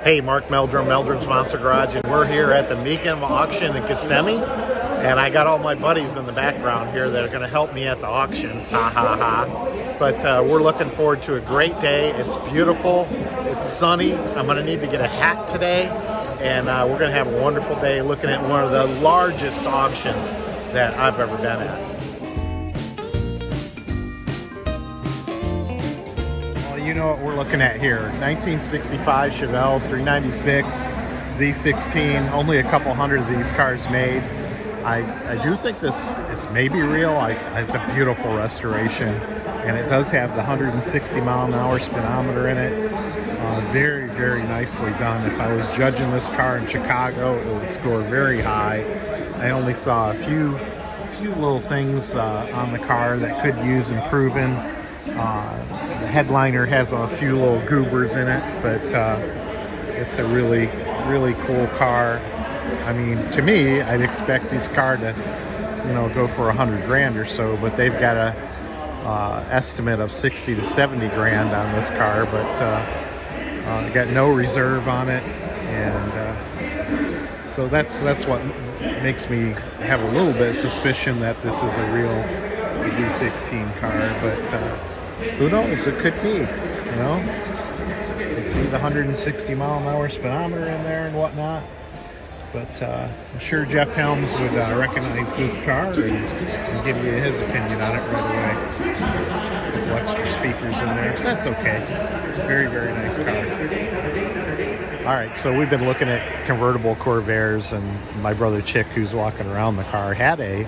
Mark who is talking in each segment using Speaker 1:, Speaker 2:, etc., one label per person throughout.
Speaker 1: Hey, Mark Meldrum, Meldrum's Monster Garage, and we're here at the Mecum auction in Kissimmee. And I got all my buddies in the background here that are going to help me at the auction. Ha ha ha. But we're looking forward to a great day. It's beautiful. It's sunny. I'm going to need to get a hat today. And we're going to have a wonderful day looking at one of the largest auctions that I've ever been at. You know what we're looking at here. 1965 Chevy 396 Z16. Only a couple hundred of these cars made. I do think this is maybe real. It's a beautiful restoration, and it does have the 160 mile an hour speedometer in it. Very, very nicely done. If I was judging this car in Chicago, it would score very high. I only saw a few little things on the car that could use improving. The headliner has a few little goobers in it, but it's a really, really cool car. I mean, to me, I'd expect this car to, go for 100 grand or so, but they've got a estimate of 60 to 70 grand on this car, but got no reserve on it, and so that's what makes me have a little bit of suspicion that this is a real Z16 car, but who knows? It could be, You see the 160 mile an hour speedometer in there and whatnot. But I'm sure Jeff Helms would recognize this car and give you his opinion on it right away. A couple extra speakers in there. That's okay. Very, very nice car. All right, so we've been looking at convertible Corvairs, and my brother Chick, who's walking around the car, had a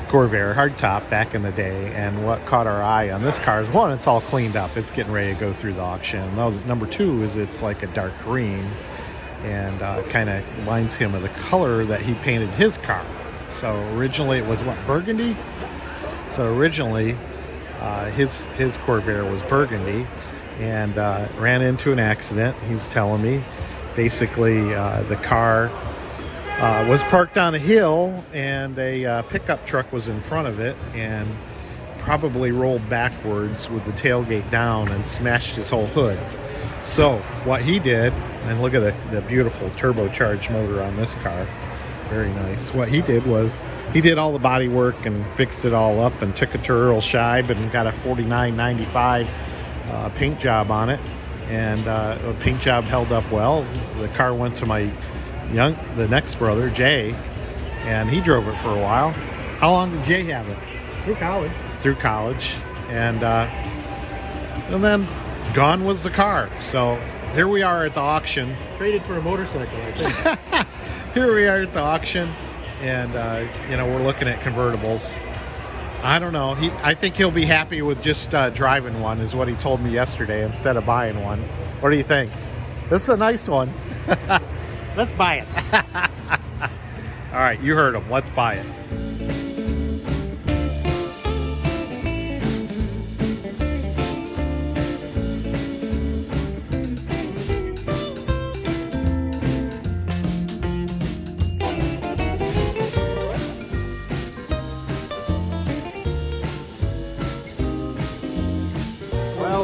Speaker 1: Corvair hardtop back in the day, and what caught our eye on this car is, one, it's all cleaned up. It's getting ready to go through the auction. Number two is it's like a dark green, and kind of reminds him of the color that he painted his car. So originally it was burgundy? So originally his Corvair was burgundy, and ran into an accident. He's telling me basically the car was parked on a hill, and a pickup truck was in front of it and probably rolled backwards with the tailgate down and smashed his whole hood. So what he did, and look at the beautiful turbocharged motor on this car, very nice. What he did was he did all the body work and fixed it all up and took it to Earl Scheib and got a $49.95 paint job on it, and the paint job held up well. The car went to the next brother, Jay, and he drove it for a while. How long did Jay have it? Through college. And then gone was the car. So here we are at the auction.
Speaker 2: Traded for a motorcycle, I think.
Speaker 1: Here we are at the auction, and we're looking at convertibles. I don't know. I think he'll be happy with just driving one, is what he told me yesterday, instead of buying one. What do you think? This is a nice one.
Speaker 2: Let's buy it.
Speaker 1: All right, you heard him. Let's buy it.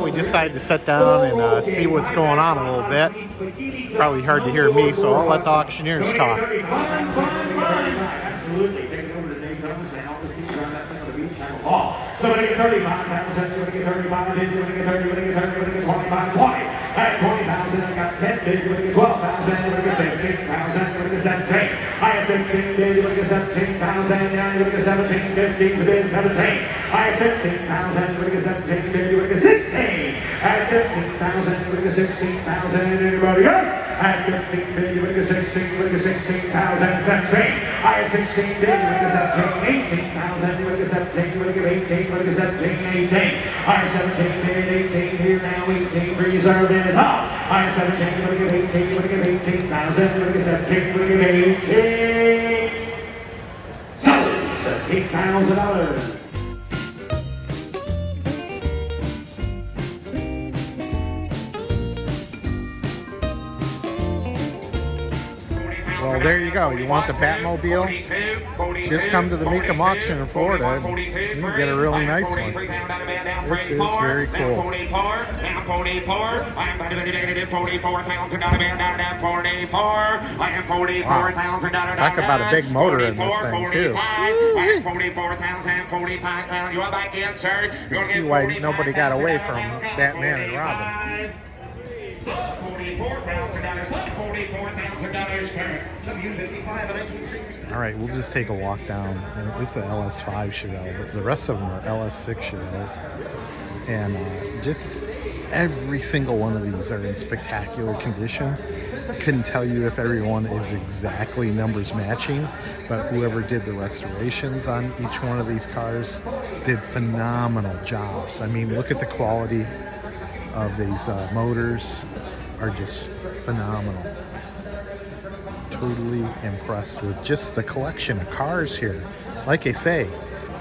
Speaker 1: We decided to sit down and see what's going on a little bit. Probably hard to hear me, so I'll let the auctioneers talk.
Speaker 3: Somebody get 35 pounds, somebody get 35, somebody get 30, somebody get 30, somebody get 25, 20. At 20 pounds, I got 10, somebody get 12 pounds, somebody get 15 pounds, somebody get 17. I have 15, somebody get 17 pounds, and somebody get 17, 15, somebody get 17. I have 15 pounds, somebody get 17, somebody get 16. At 15 pounds, somebody get 16 pounds, and anybody else? At 15, somebody get 16, somebody get 16 pounds, and 17. I have 16, somebody get 17, 18 pounds, somebody get 17, somebody get 18. 17, 18. I have 17, 18 here now, 18 reserve in his house. I have 17, we're going to get 18, we're going to get 18,000, we're going to get 17, we're going to get 18. So, $17,000.
Speaker 1: Well, there you go. You want the Batmobile? Just come to the Mecum auction in Florida and you can get a really nice one. This is very cool. Wow. Talk about a big motor in this thing too. You can see why nobody got away from Batman and Robin. All right, we'll just take a walk down. This is the LS5 Chevelle, but the rest of them are LS6 Chevelles. And just every single one of these are in spectacular condition. I couldn't tell you if everyone is exactly numbers matching, but whoever did the restorations on each one of these cars did phenomenal jobs. I mean, look at the quality of these motors, are just phenomenal. Totally impressed with just the collection of cars here. Like I say,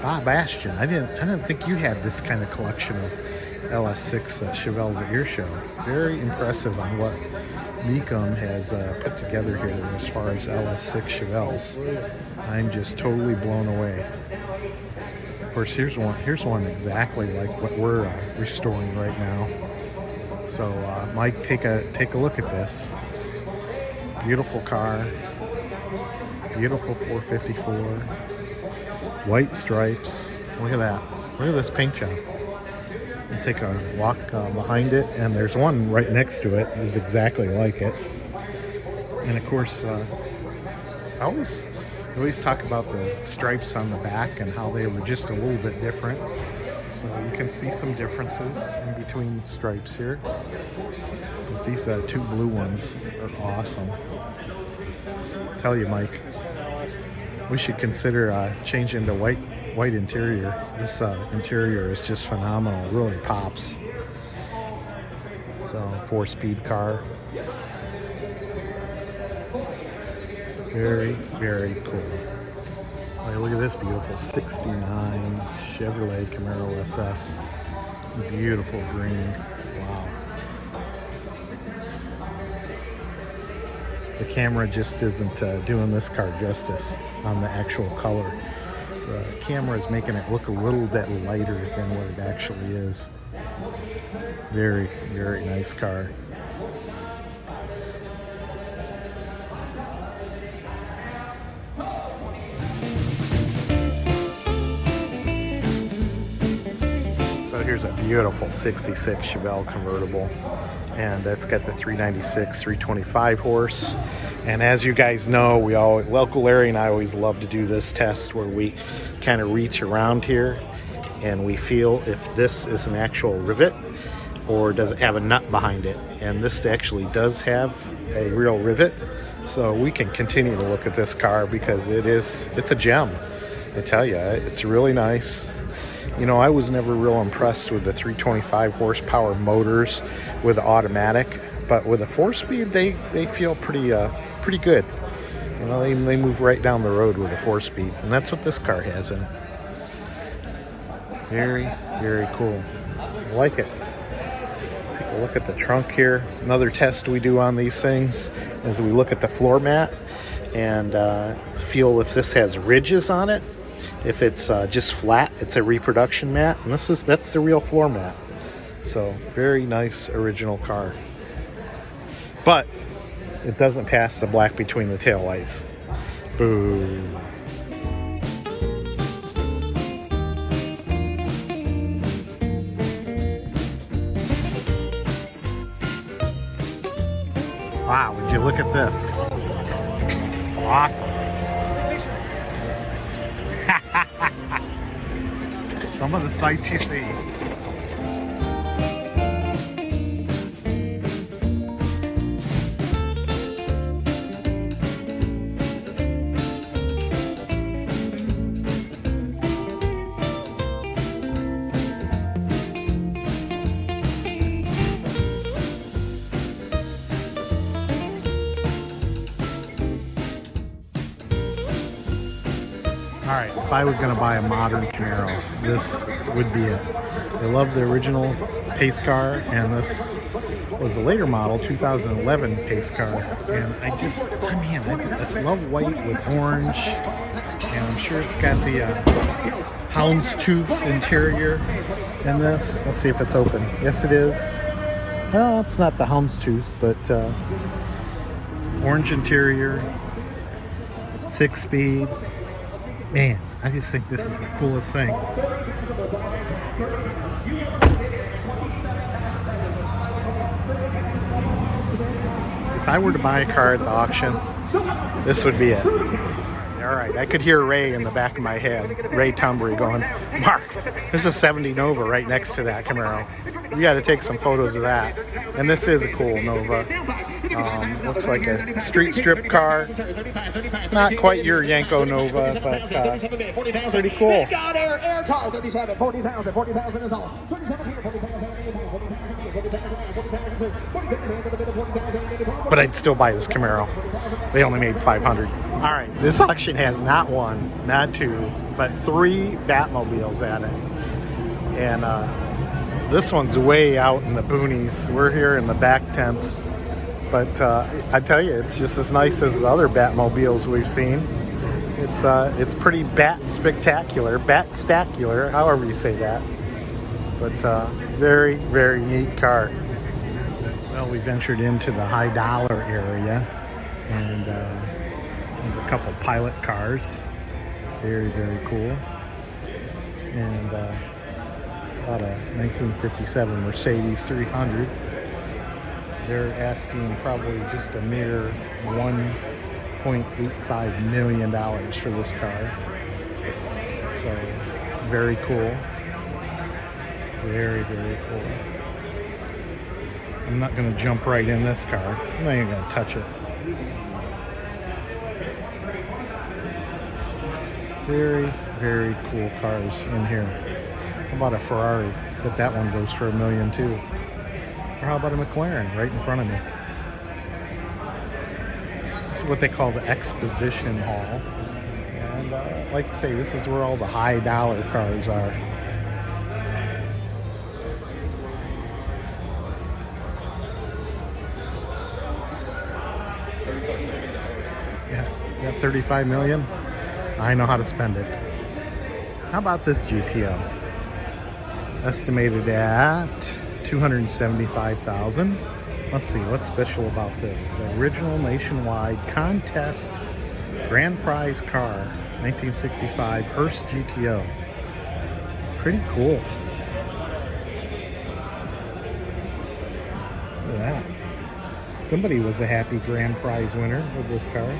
Speaker 1: Bob Ashton, I didn't think you had this kind of collection of LS6 Chevelles at your show. Very impressive on what Mecum has put together here as far as LS6 Chevelles. I'm just totally blown away. Of course, here's one exactly like what we're restoring right now. So Mike, take a look at this. Beautiful car, beautiful 454, white stripes. Look at that. Look at this paint job. You take a walk behind it, and there's one right next to it is exactly like it. And of course, I always talk about the stripes on the back and how they were just a little bit different. So you can see some differences in between stripes here. But these two blue ones are awesome. I tell you, Mike, we should consider changing to white interior. This interior is just phenomenal. It really pops. So 4-speed car. Very, very cool. Right, look at this beautiful 69 Chevrolet Camaro SS. Beautiful green. Wow. The camera just isn't doing this car justice on the actual color. The camera is making it look a little bit lighter than what it actually is. Very, very nice car. So here's a beautiful 66 Chevelle convertible, and that's got the 396, 325 horse. And as you guys know, local Larry and I always love to do this test where we kind of reach around here and we feel if this is an actual rivet or does it have a nut behind it. And this actually does have a real rivet, so we can continue to look at this car because it's a gem. I tell you, it's really nice. You know, I was never real impressed with the 325 horsepower motors with the automatic, but with a 4-speed, they feel pretty good. You know, they move right down the road with a 4-speed, and that's what this car has in it. Very, very cool. I like it. Let's take a look at the trunk here. Another test we do on these things is we look at the floor mat and feel if this has ridges on it. If it's just flat, it's a reproduction mat, and that's the real floor mat. So very nice original car, but it doesn't pass the black between the taillights. Boo. Wow, would you look at this? Awesome. Some of the sights you see. All right, if I was going to buy a modern Camaro, this would be it. I love the original pace car, and this was a later model, 2011 pace car, and I just love white with orange, and I'm sure it's got the houndstooth interior in this. Let's see if it's open. Yes, it is. Well, it's not the houndstooth, but orange interior, 6-speed. Man, I just think this is the coolest thing. If I were to buy a car at the auction, this would be it. All right, I could hear Ray in the back of my head, Ray Tumbry, going, Mark, there's a 70 Nova right next to that Camaro. You got to take some photos of that. And this is a cool Nova. Looks like a street strip car. Not quite your Yanko Nova, but pretty cool.
Speaker 3: Air car, 37, 40,000, 40,000 is all. 40,000.
Speaker 1: But I'd still buy this Camaro. They only made 500. All right, this auction has not one, not two, but 3 Batmobiles at it. And this one's way out in the boonies. We're here in the back tents. But I tell you, it's just as nice as the other Batmobiles we've seen. It's pretty bat-spectacular, bat-stacular, however you say that. But very, very neat car. Well, we ventured into the high dollar area, and there's a couple pilot cars. Very, very cool. And about a 1957 Mercedes 300. They're asking probably just a mere $1.85 million for this car. So, very cool. Very, very cool. I'm not going to jump right in this car. I'm not even going to touch it. Very, very cool cars in here. How about a Ferrari? But that one goes for $1 million too. Or how about a McLaren right in front of me? This is what they call the exposition hall. And like I say, this is where all the high dollar cars are. Yeah, 35 million. I know how to spend it. How about this GTO? Estimated at $275,000. Let's see, what's special about this? The original nationwide contest grand prize car, 1965 Hearst GTO. Pretty cool. Look at that. Somebody was a happy grand prize winner with this car.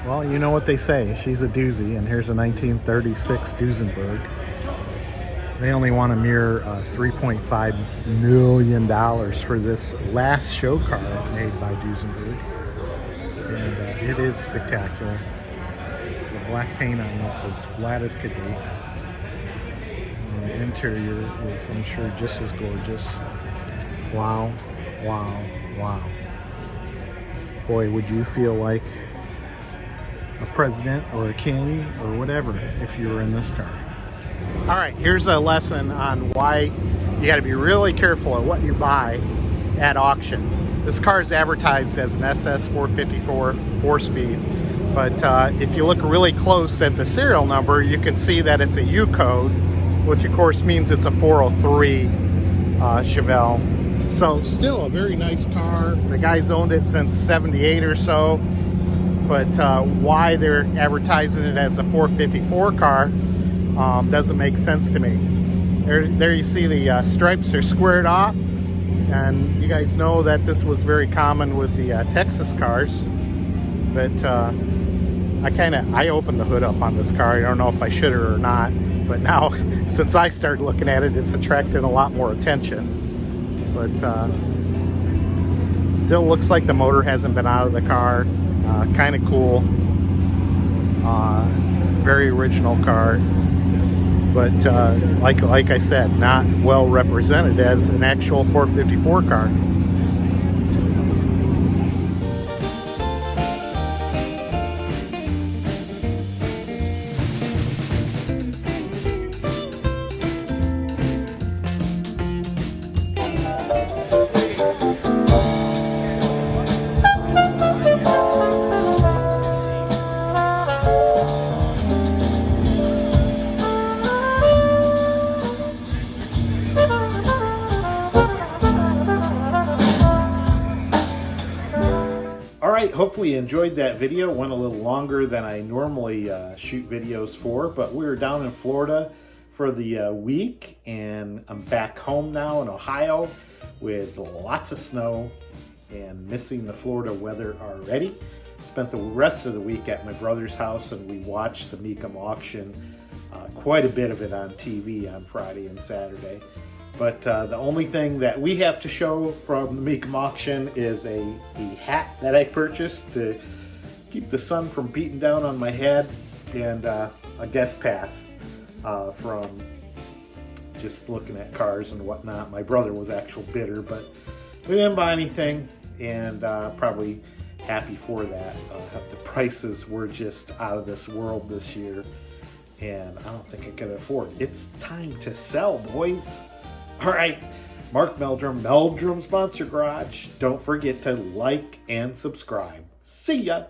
Speaker 1: Well, you know what they say. She's a doozy, and here's a 1936 Duesenberg. They only want a mere $3.5 million for this last show car made by Duesenberg. And it is spectacular. The black paint on this is flat as could be. And the interior is, I'm sure, just as gorgeous. Wow, wow, wow. Boy, would you feel like a president or a king or whatever if you were in this car. All right, here's a lesson on why you got to be really careful at what you buy at auction. This car is advertised as an SS 454 4-speed, but if you look really close at the serial number, you can see that it's a U code, which of course means it's a 403 Chevelle. So still a very nice car. The guy's owned it since '78 or so, but why they're advertising it as a 454 car doesn't make sense to me. There you see the stripes are squared off, and you guys know that this was very common with the Texas cars. But I opened the hood up on this car. I don't know if I should or not, but now since I started looking at it, it's attracting a lot more attention. But still looks like the motor hasn't been out of the car. Kind of cool. Very original car. But like I said, not well represented as an actual 454 car. right, hopefully you enjoyed that video. Went a little longer than I normally shoot videos for, but we were down in Florida for the week, and I'm back home now in Ohio with lots of snow and missing the Florida weather already. Spent the rest of the week at my brother's house, and we watched the Mecum auction, quite a bit of it on TV on Friday and Saturday. But the only thing that we have to show from the Mecum auction is a hat that I purchased to keep the sun from beating down on my head, and a guest pass from just looking at cars and whatnot. My brother was actual bidder, but we didn't buy anything, and probably happy for that. The prices were just out of this world this year, and I don't think I could afford it. It's time to sell, boys. All right, Mark Meldrum, Meldrum's Monster Garage. Don't forget to like and subscribe. See ya.